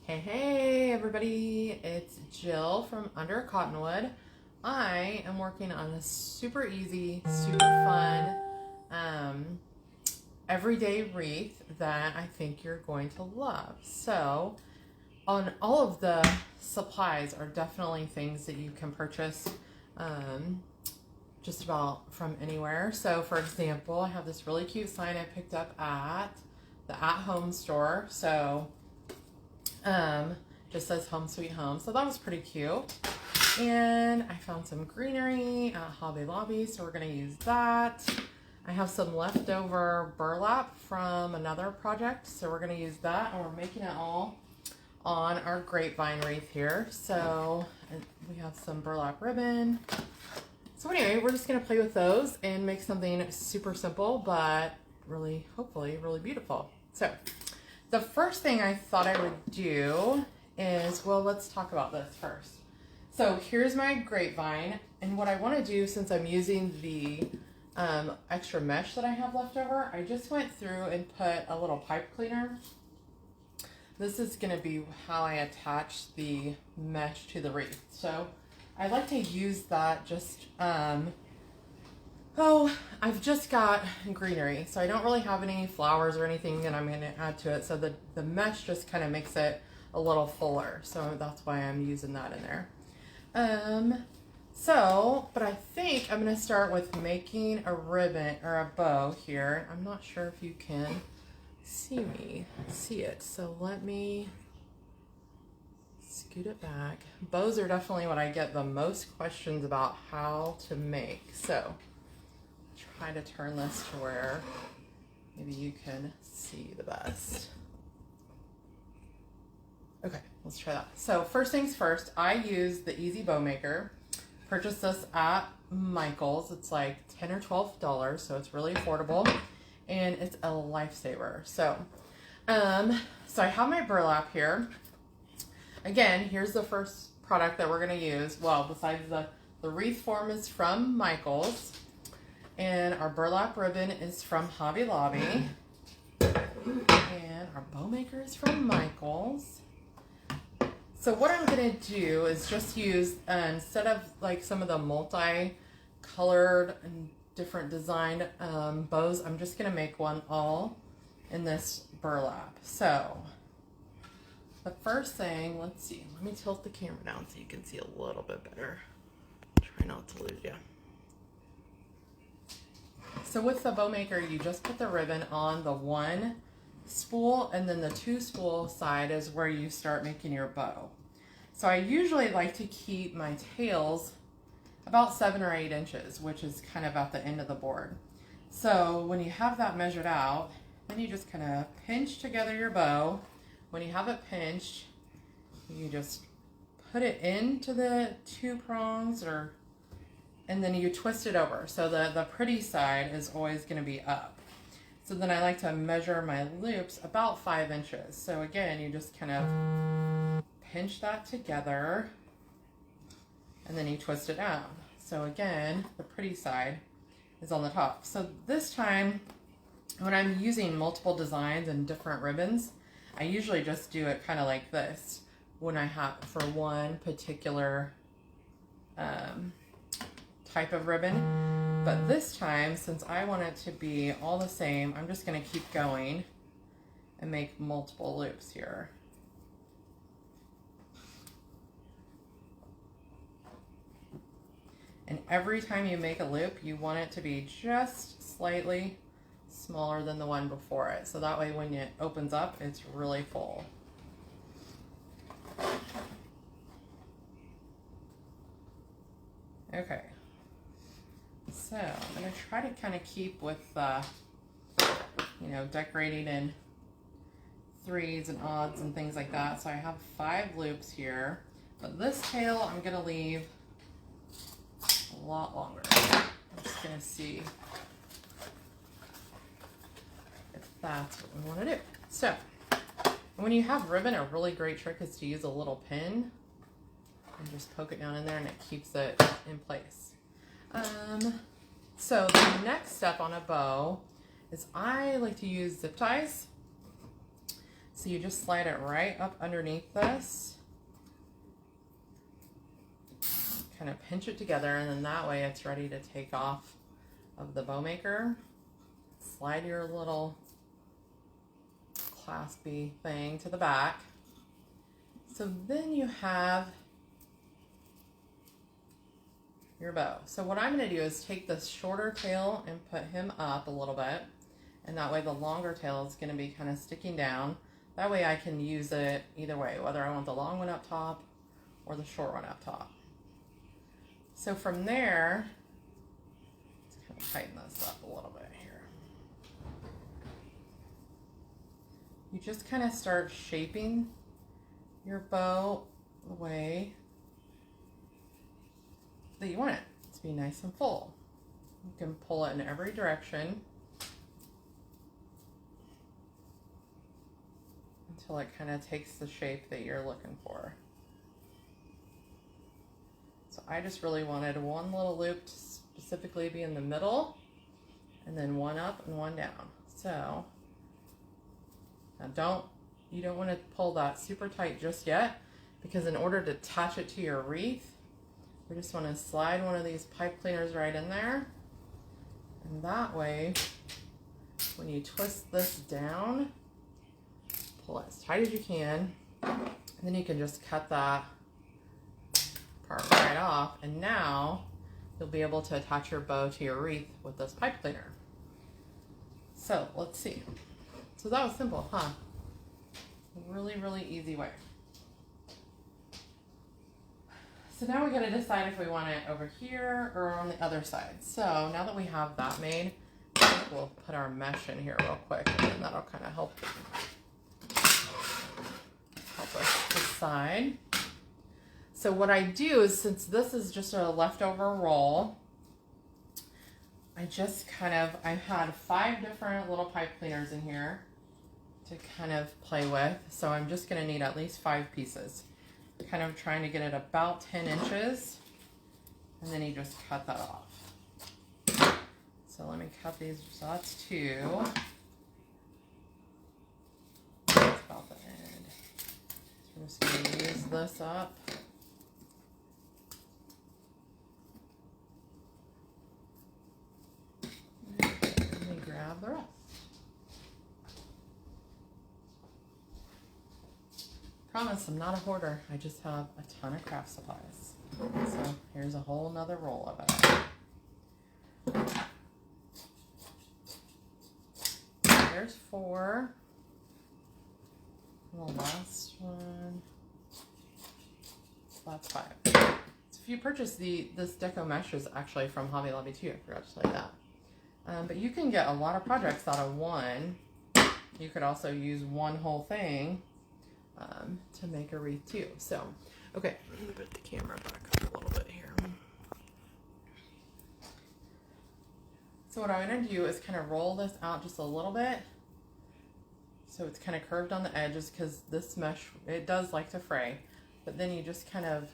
Hey everybody, it's Jill from Under Cottonwood. I am working on a super easy, super fun, everyday wreath that I think you're going to love. So, on all of the supplies are definitely things that you can purchase just about from anywhere. So, for example, I have this really cute sign I picked up at the at-home store. So, just says home sweet home, so that was pretty cute. And I found some greenery at Hobby Lobby, so we're going to use that. I have some leftover burlap from another project, so we're going to use that, and we're making it all on our grapevine wreath here. So we have some burlap ribbon. So anyway, we're just going to play with those and make something super simple but really, hopefully really beautiful. So the first thing I thought I would do is, well, let's talk about this first. So here's my grapevine, and what I want to do, since I'm using the extra mesh that I have left over, I just went through and put a little pipe cleaner. This is going to be how I attach the mesh to the wreath. So I like to use that just, I've just got greenery, so I don't really have any flowers or anything that I'm going to add to it. So the mesh just kind of makes it a little fuller. So that's why I'm using that in there. But I think I'm going to start with making a ribbon or a bow here. I'm not sure if you can see it. So let me scoot it back. Bows are definitely what I get the most questions about how to make. So try to turn this to where maybe you can see the best. Okay, let's try that. So first things first, I use the Easy Bow Maker. Purchased this at Michael's. It's like $10 or $12, so it's really affordable, and it's a lifesaver. So, so I have my burlap here. Again, here's the first product that we're gonna use. Well, besides the wreath form is from Michael's, and our burlap ribbon is from Hobby Lobby, and our bow maker is from Michael's. So what I'm going to do is just use, instead of like some of the multi-colored and different designed bows, I'm just going to make one all in this burlap. So the first thing, let's see, let me tilt the camera down so you can see a little bit better. Try not to lose you. So with the bow maker, you just put the ribbon on the one spool, and then the two spool side is where you start making your bow. So I usually like to keep my tails about 7 or 8 inches, which is kind of at the end of the board. So when you have that measured out, then you just kind of pinch together your bow. When you have it pinched, you just put it into the 2 prongs, and then you twist it over. So the pretty side is always going to be up. So then I like to measure my loops about 5 inches. So again, you just kind of pinch that together, and then you twist it down. So again, the pretty side is on the top. So this time, when I'm using multiple designs and different ribbons, I usually just do it kind of like this when I have for one particular type of ribbon. But this time, since I want it to be all the same, I'm just going to keep going and make multiple loops here. And every time you make a loop, you want it to be just slightly smaller than the one before it. So that way when it opens up, it's really full. Okay. So I'm going to try to kind of keep with, decorating in 3s and odds and things like that. So I have 5 loops here, but this tail I'm going to leave a lot longer. I'm just going to see if that's what we want to do. So when you have ribbon, a really great trick is to use a little pin and just poke it down in there, and it keeps it in place. So the next step on a bow is I like to use zip ties. So you just slide it right up underneath this. Kind of pinch it together, and then that way it's ready to take off of the bow maker. Slide your little claspy thing to the back. So then you have your bow. So what I'm going to do is take this shorter tail and put him up a little bit, and that way the longer tail is going to be kind of sticking down. That way I can use it either way, whether I want the long one up top or the short one up top. So from there, let's kind of tighten this up a little bit here. You just kind of start shaping your bow the way that you want it to be nice and full. You can pull it in every direction until it kind of takes the shape that you're looking for. So I just really wanted one little loop to specifically be in the middle, and then one up and one down. So now you don't want to pull that super tight just yet, because in order to attach it to your wreath, we just want to slide one of these pipe cleaners right in there. And that way, when you twist this down, pull it as tight as you can, and then you can just cut that part right off, and now you'll be able to attach your bow to your wreath with this pipe cleaner. So let's see. So that was simple, huh? Really, really easy way. So now we gotta decide if we want it over here or on the other side. So now that we have that made, I think we'll put our mesh in here real quick, and then that'll kind of help us decide. So what I do is, since this is just a leftover roll, I've had 5 different little pipe cleaners in here to kind of play with. So I'm just gonna need at least 5 pieces. Kind of trying to get it about 10 inches, and then you just cut that off. So let me cut these, so that's 2. That's about the end. So we're just gonna use this up. Let me grab the rest. Promise, I'm not a hoarder. I just have a ton of craft supplies. So here's a whole nother roll of it. There's 4. And the last one, that's 5. So if you purchase this deco mesh is actually from Hobby Lobby too. I forgot to tell you that. But you can get a lot of projects out of one. You could also use one whole thing to make a wreath too. So, okay, let me put the camera back up a little bit here. So what I'm going to do is kind of roll this out just a little bit, so it's kind of curved on the edges, because this mesh, it does like to fray, but then you just kind of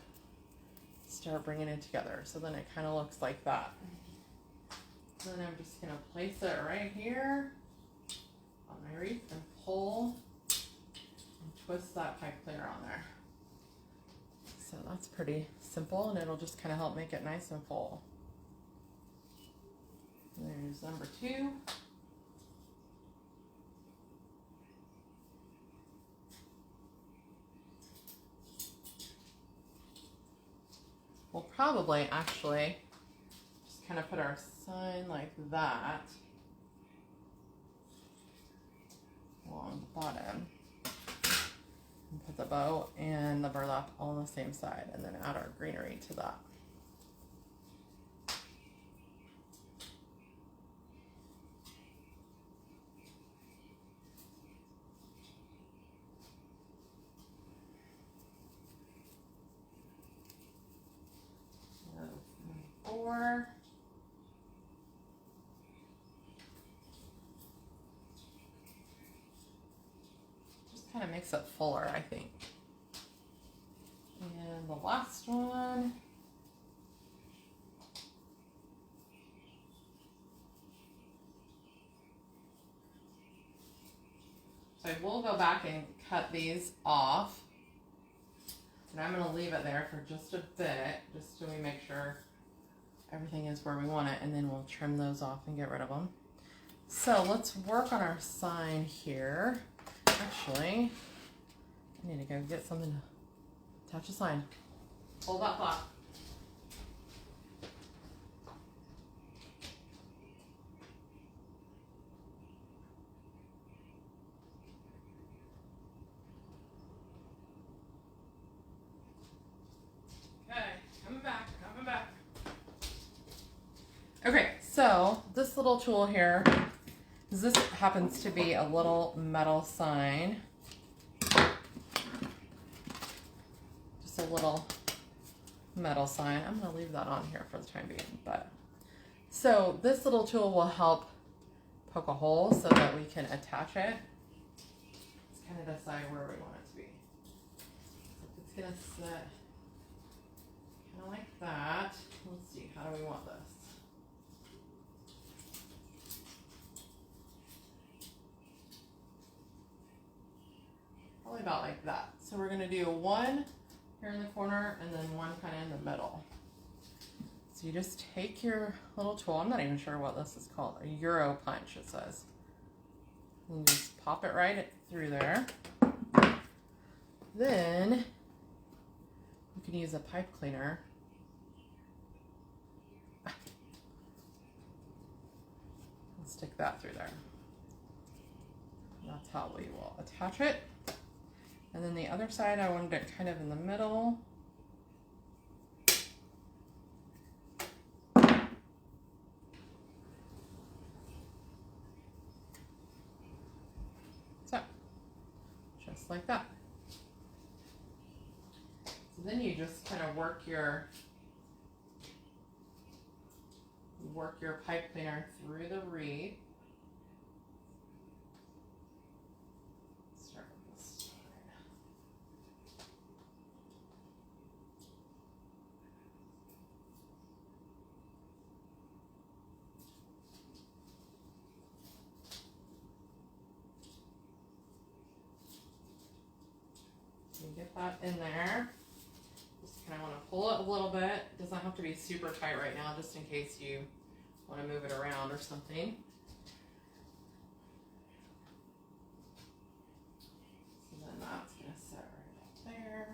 start bringing it together, so then it kind of looks like that. Then I'm just going to place it right here on my wreath and pull twist that pipe cleaner on there. So that's pretty simple, and it'll just kind of help make it nice and full. And there's number 2. We'll probably actually just kind of put our sign like that along the bottom. Put the bow and the burlap all on the same side, and then add our greenery to that. Number 4. Kind of makes it fuller, I think. And the last one, So I will go back and cut these off. And I'm going to leave it there for just a bit, just so we make sure everything is where we want it, and then we'll trim those off and get rid of them. So let's work on our sign here. Actually, I need to go get something to attach a sign. Hold that thought. Coming back. Okay, so this little tool here, this happens to be a little metal sign. Just a little metal sign. I'm going to leave that on here for the time being. But so this little tool will help poke a hole so that we can attach it. Let's kind of decide where we want it to be. So if it's going to sit kind of like that. Let's see, how do we want this? Probably about like that. So we're going to do one here in the corner and then one kind of in the middle. So you just take your little tool. I'm not even sure what this is called. A Euro punch, it says. And you just pop it right through there. Then you can use a pipe cleaner. And stick that through there. That's how we will attach it. And then the other side, I wanted it kind of in the middle. So, just like that. So then you just kind of work your pipe cleaner through the wreath. Start with this side. So you get that in there. Just kind of want to pull it a little bit. It doesn't have to be super tight right now, just in case you want to move it around or something. So then that's going to sit right up there.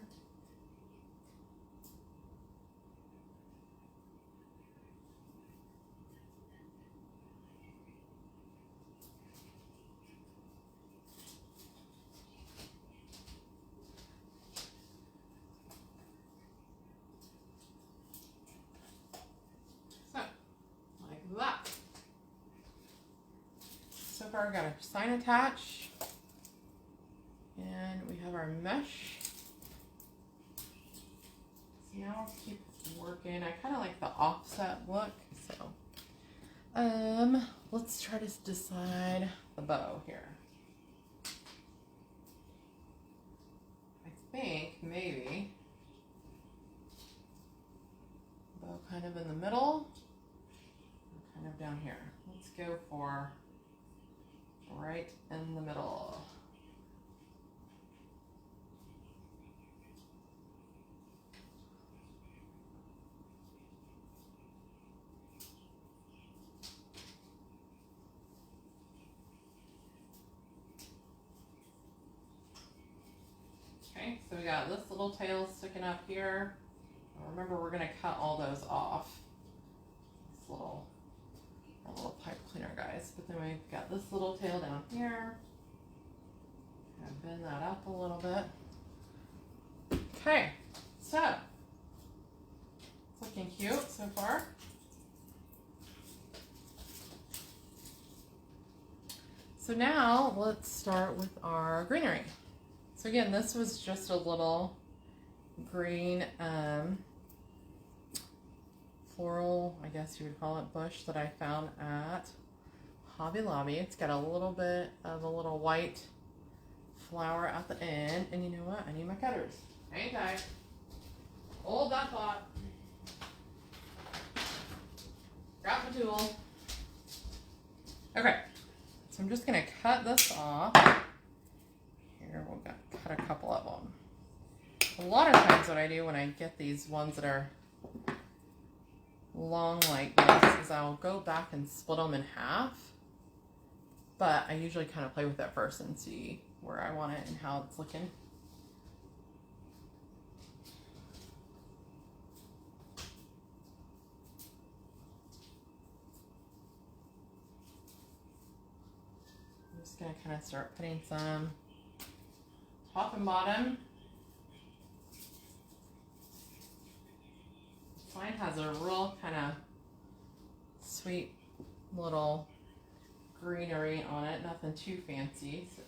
That. So far I got a sign attached and we have our mesh. So now I'll keep working. I kind of like the offset look, so let's try to decide the bow here. I think maybe bow kind of in the middle. Kind of down here. Let's go for right in the middle. Okay, so we got this little tail sticking up here. Remember, we're going to cut all those off. This little pipe cleaner, guys. But then we've got this little tail down here. Kind of bend that up a little bit. Okay, so it's looking cute so far. So now let's start with our greenery. So again, this was just a little green floral, I guess you would call it, bush that I found at Hobby Lobby. It's got a little bit of a little white flower at the end. And you know what? I need my cutters. Hang tight. Hold that thought. Grab the tool. Okay. So I'm just going to cut this off. cut a couple of them. A lot of times what I do when I get these ones that are long like this is I'll go back and split them in half. But I usually kind of play with it first and see where I want it and how it's looking. I'm just going to kind of start putting some top and bottom. Mine has a real kind of sweet little greenery on it, nothing too fancy. So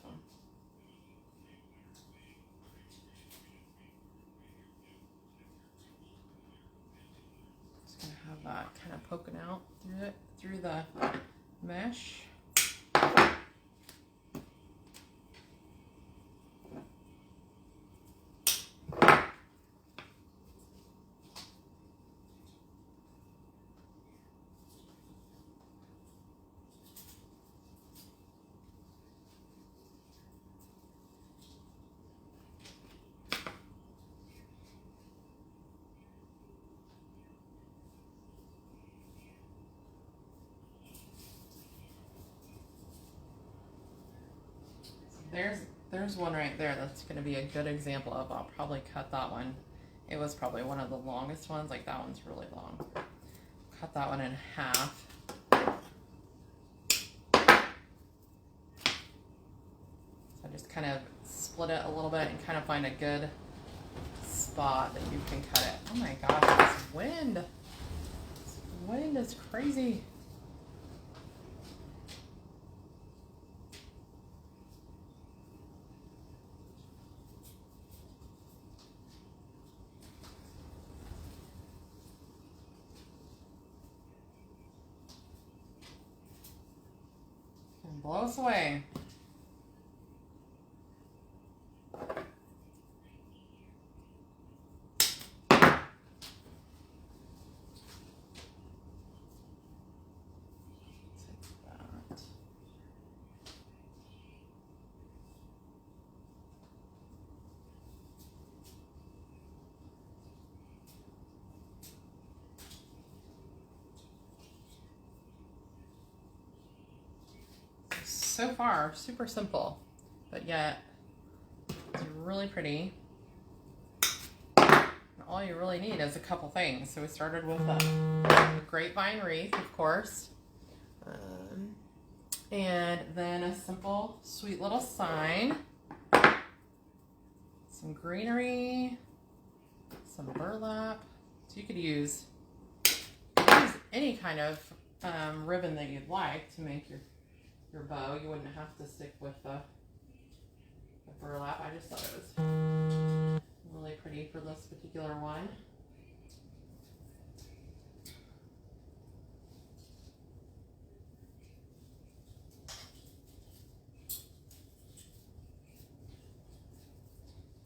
just gonna have that kind of poking out through the mesh. There's one right there that's going to be a good example of. I'll probably cut that one. It was probably one of the longest ones. Like that one's really long. Cut that one in half. So I just kind of split it a little bit and kind of find a good spot that you can cut it. Oh my gosh, this wind. This wind is crazy. Blow us away. So far, super simple, but yet it's really pretty. And all you really need is a couple things. So we started with a grapevine wreath, of course, and then a simple, sweet little sign, some greenery, some burlap. So you could use any kind of ribbon that you'd like to make your bow. You wouldn't have to stick with the burlap. I just thought it was really pretty for this particular one.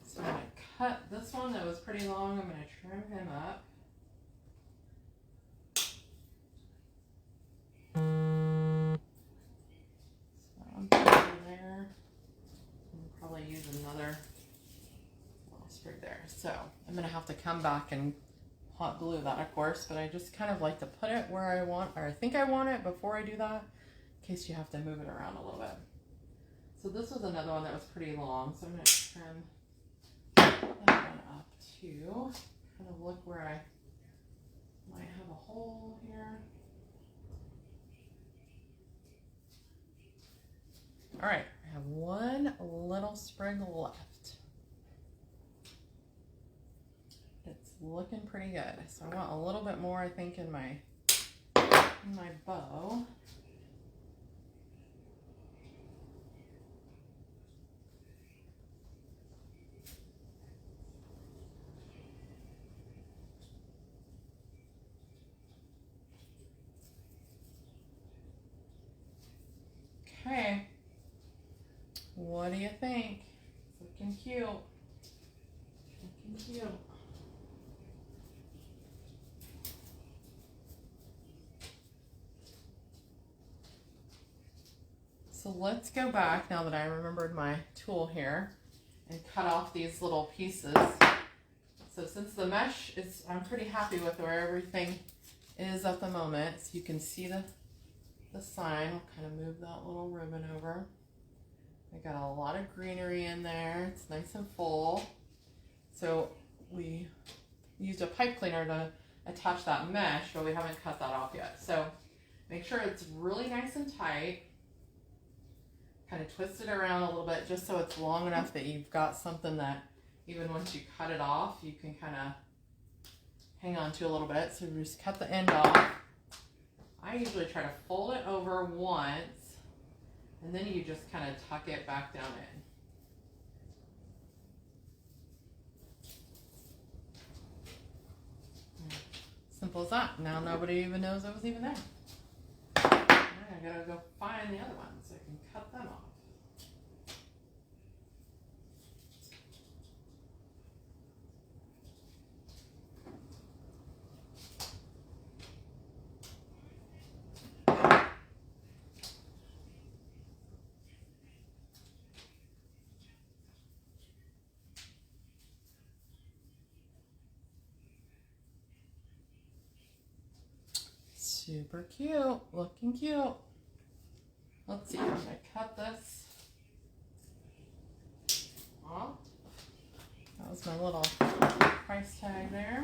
So I'm going to cut this one that was pretty long. I'm going to trim him up. There. I'll probably use another little sprig there. So I'm going to have to come back and hot glue that, of course, but I just kind of like to put it where I want, or I think I want it before I do that, in case you have to move it around a little bit. So this was another one that was pretty long, so I'm going to trim that one up too. Kind of look where I might have a hole here. All right, I have one little sprig left. It's looking pretty good. So I want a little bit more, I think, in my bow. Okay. What do you think? It's looking cute. Looking cute. So let's go back now that I remembered my tool here and cut off these little pieces. So since the mesh is, I'm pretty happy with where everything is at the moment. So you can see the sign. I'll kind of move that little ribbon over. I got a lot of greenery in there. It's nice and full. So we used a pipe cleaner to attach that mesh, but we haven't cut that off yet. So make sure it's really nice and tight. Kind of twist it around a little bit just so it's long enough that you've got something that even once you cut it off, you can kind of hang on to a little bit. So we just cut the end off. I usually try to fold it over once, and then you just kind of tuck it back down in. Simple as that. Now nobody even knows I was even there. Now I gotta go find the other ones so I can cut them off. Super cute, looking cute. Let's see, I'm gonna cut this off. That was my little price tag there.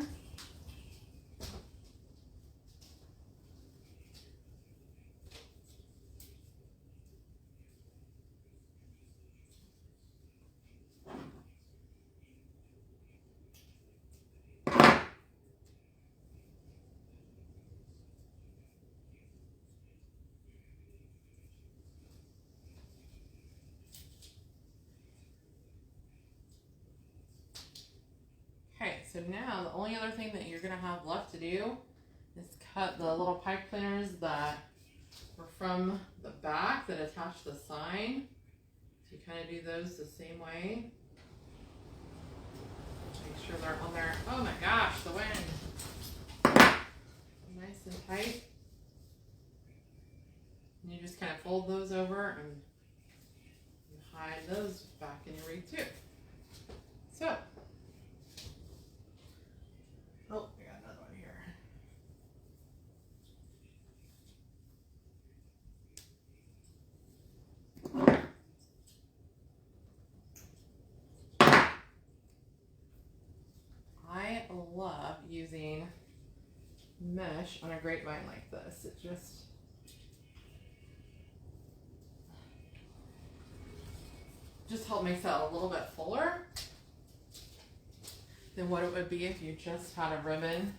Okay, so now the only other thing that you're going to have left to do is cut the little pipe cleaners that were from the back that attach the sign. So you kind of do those the same way. Make sure they're on there. Oh my gosh, the wind. Nice and tight. And you just kind of fold those over and hide those back in your wreath too. So, oh, I got another one here. I love using mesh on a grapevine like this. It just helps make that a little bit fuller than what it would be if you just had a ribbon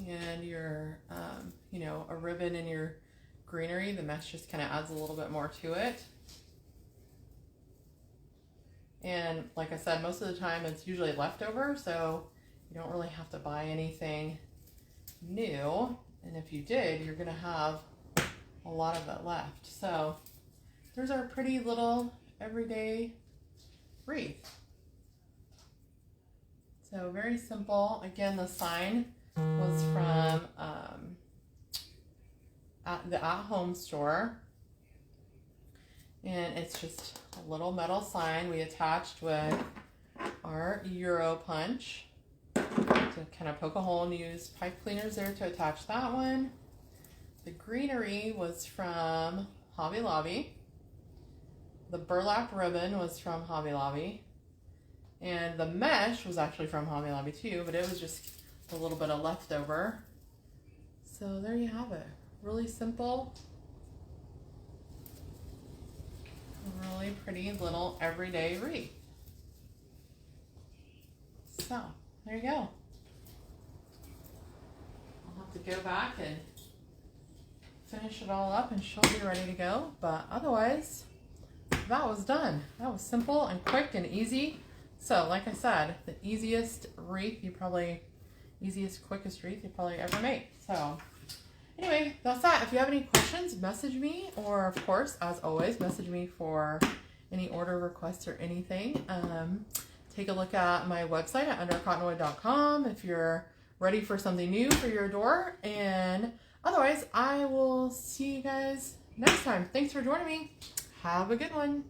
and your, a ribbon in your greenery. The mesh just kind of adds a little bit more to it. And like I said, most of the time it's usually leftover, so you don't really have to buy anything new. And if you did, you're gonna have a lot of it left. So there's our pretty little everyday wreath. So very simple. Again, the sign was from the at-home store. And it's just a little metal sign we attached with our Euro punch to kind of poke a hole, and use pipe cleaners there to attach that one. The greenery was from Hobby Lobby. The burlap ribbon was from Hobby Lobby. And the mesh was actually from Hobby Lobby too, but it was just a little bit of leftover. So there you have it. Really simple. Really pretty little everyday wreath. So there you go. I'll have to go back and finish it all up and she'll be ready to go. But otherwise, that was done. That was simple and quick and easy. So like I said, the easiest, quickest wreath you probably ever made. So anyway, that's that. If you have any questions, message me, or of course, as always, message me for any order requests or anything. Take a look at my website at undercottonwood.com if you're ready for something new for your door. And otherwise, I will see you guys next time. Thanks for joining me. Have a good one.